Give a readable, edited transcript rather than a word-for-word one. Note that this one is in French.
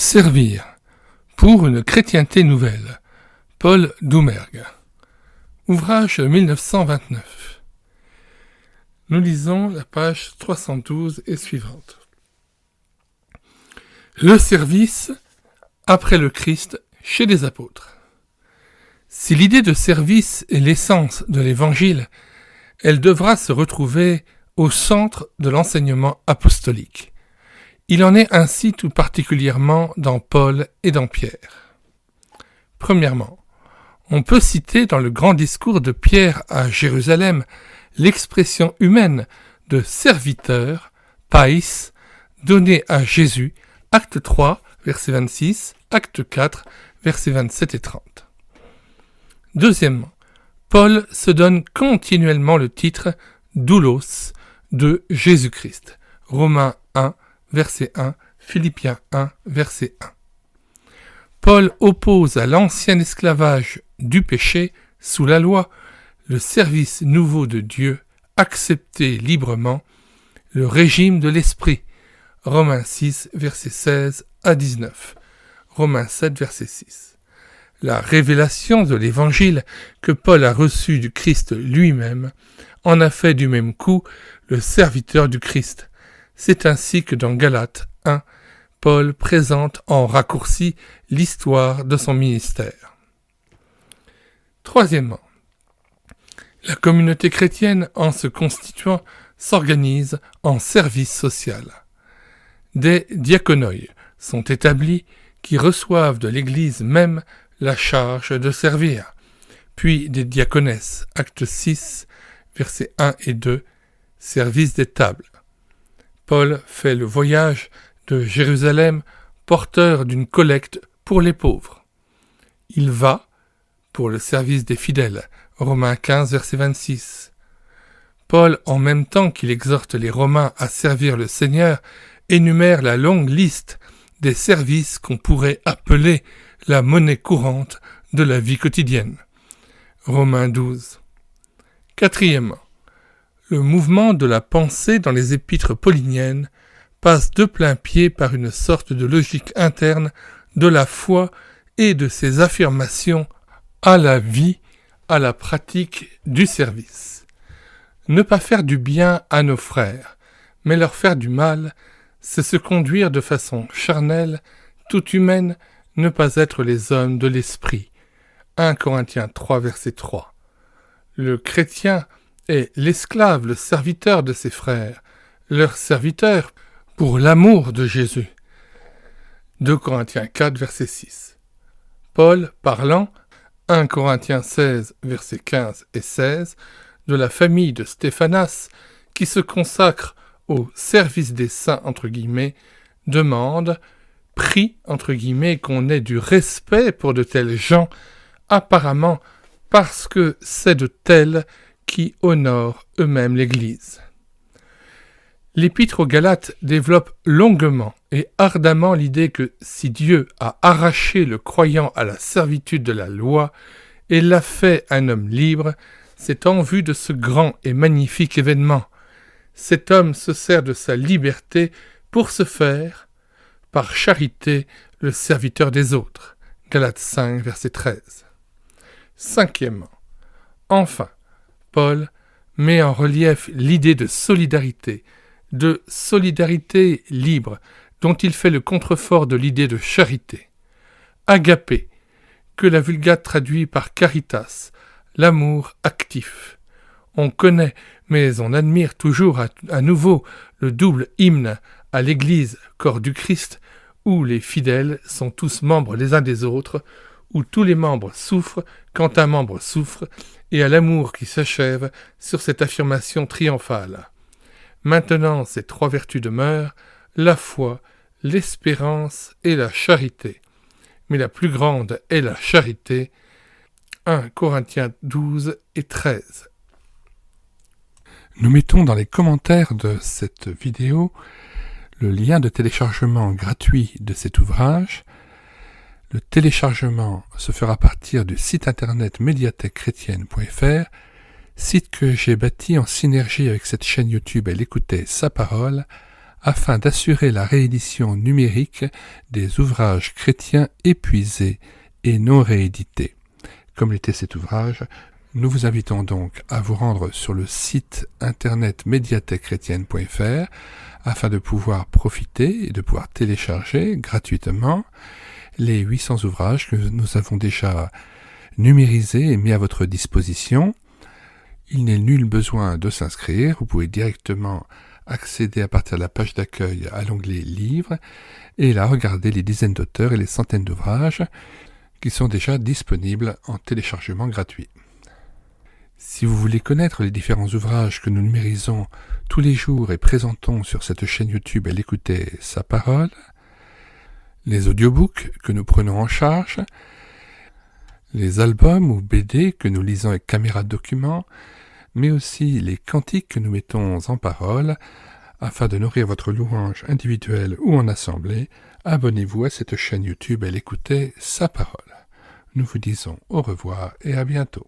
Servir pour une chrétienté nouvelle. Paul Doumergue. Ouvrage 1929. Nous lisons la page 312 et suivante. Le service après le Christ chez les apôtres. Si l'idée de service est l'essence de l'Évangile, elle devra se retrouver au centre de l'enseignement apostolique. Il en est ainsi tout particulièrement dans Paul et dans Pierre. Premièrement, on peut citer dans le grand discours de Pierre à Jérusalem l'expression humaine de serviteur, pais, donnée à Jésus, acte 3, verset 26, acte 4, versets 27 et 30. Deuxièmement, Paul se donne continuellement le titre doulos de Jésus-Christ. Romains 1, verset 1, Philippiens 1, verset 1. Paul oppose à l'ancien esclavage du péché sous la loi le service nouveau de Dieu accepté librement, le régime de l'esprit. Romains 6, verset 16 à 19. Romains 7, verset 6. La révélation de l'Évangile que Paul a reçue du Christ lui-même en a fait du même coup le serviteur du Christ. C'est ainsi que dans Galates 1, Paul présente en raccourci l'histoire de son ministère. Troisièmement, la communauté chrétienne, en se constituant, s'organise en service social. Des diaconoi sont établis qui reçoivent de l'Église même la charge de servir, puis des diaconesses, acte 6, versets 1 et 2, service des tables. Paul fait le voyage de Jérusalem porteur d'une collecte pour les pauvres. Il va pour le service des fidèles, Romains 15, verset 26. Paul, en même temps qu'il exhorte les Romains à servir le Seigneur, énumère la longue liste des services qu'on pourrait appeler la monnaie courante de la vie quotidienne. Romains 12. Quatrièmement, le mouvement de la pensée dans les épîtres pauliniennes passe de plein pied par une sorte de logique interne de la foi et de ses affirmations à la vie, à la pratique du service. Ne pas faire du bien à nos frères, mais leur faire du mal, c'est se conduire de façon charnelle, toute humaine, ne pas être les hommes de l'esprit. 1 Corinthiens 3, verset 3. Le chrétien est l'esclave, le serviteur de ses frères, leur serviteur pour l'amour de Jésus. 2 Corinthiens 4, verset 6. Paul, parlant, 1 Corinthiens 16, versets 15 et 16, de la famille de Stéphanas, qui se consacre au service des saints, entre guillemets, demande, prie, entre guillemets, qu'on ait du respect pour de tels gens, apparemment parce que c'est de tels qui honorent eux-mêmes l'Église. L'Épître aux Galates développe longuement et ardemment l'idée que si Dieu a arraché le croyant à la servitude de la loi et l'a fait un homme libre, c'est en vue de ce grand et magnifique événement. Cet homme se sert de sa liberté pour se faire, par charité, le serviteur des autres. Galates 5, verset 13. Cinquièmement, enfin, Paul met en relief l'idée de solidarité libre, dont il fait le contrefort de l'idée de charité. Agapé, que la Vulgate traduit par caritas, l'amour actif. On connaît, mais on admire toujours à nouveau le double hymne à l'Église, corps du Christ, où les fidèles sont tous membres les uns des autres, où tous les membres souffrent quand un membre souffre, et à l'amour qui s'achève sur cette affirmation triomphale. Maintenant, ces trois vertus demeurent, la foi, l'espérance et la charité. Mais la plus grande est la charité. 1 Corinthiens 12 et 13. Nous mettons dans les commentaires de cette vidéo le lien de téléchargement gratuit de cet ouvrage. Le téléchargement se fera à partir du site internet médiathèquechrétienne.fr, site que j'ai bâti en synergie avec cette chaîne YouTube Elle écoutait sa parole, afin d'assurer la réédition numérique des ouvrages chrétiens épuisés et non réédités. Comme l'était cet ouvrage, nous vous invitons donc à vous rendre sur le site internet médiathèquechrétienne.fr afin de pouvoir profiter et de pouvoir télécharger gratuitement les 800 ouvrages que nous avons déjà numérisés et mis à votre disposition. Il n'est nul besoin de s'inscrire, vous pouvez directement accéder à partir de la page d'accueil à l'onglet Livres et là regarder les dizaines d'auteurs et les centaines d'ouvrages qui sont déjà disponibles en téléchargement gratuit. Si vous voulez connaître les différents ouvrages que nous numérisons tous les jours et présentons sur cette chaîne YouTube à l'écouter sa parole, les audiobooks que nous prenons en charge, les albums ou BD que nous lisons avec caméra de document, mais aussi les cantiques que nous mettons en parole, afin de nourrir votre louange individuelle ou en assemblée, abonnez-vous à cette chaîne YouTube à l'écouter sa parole. Nous vous disons au revoir et à bientôt.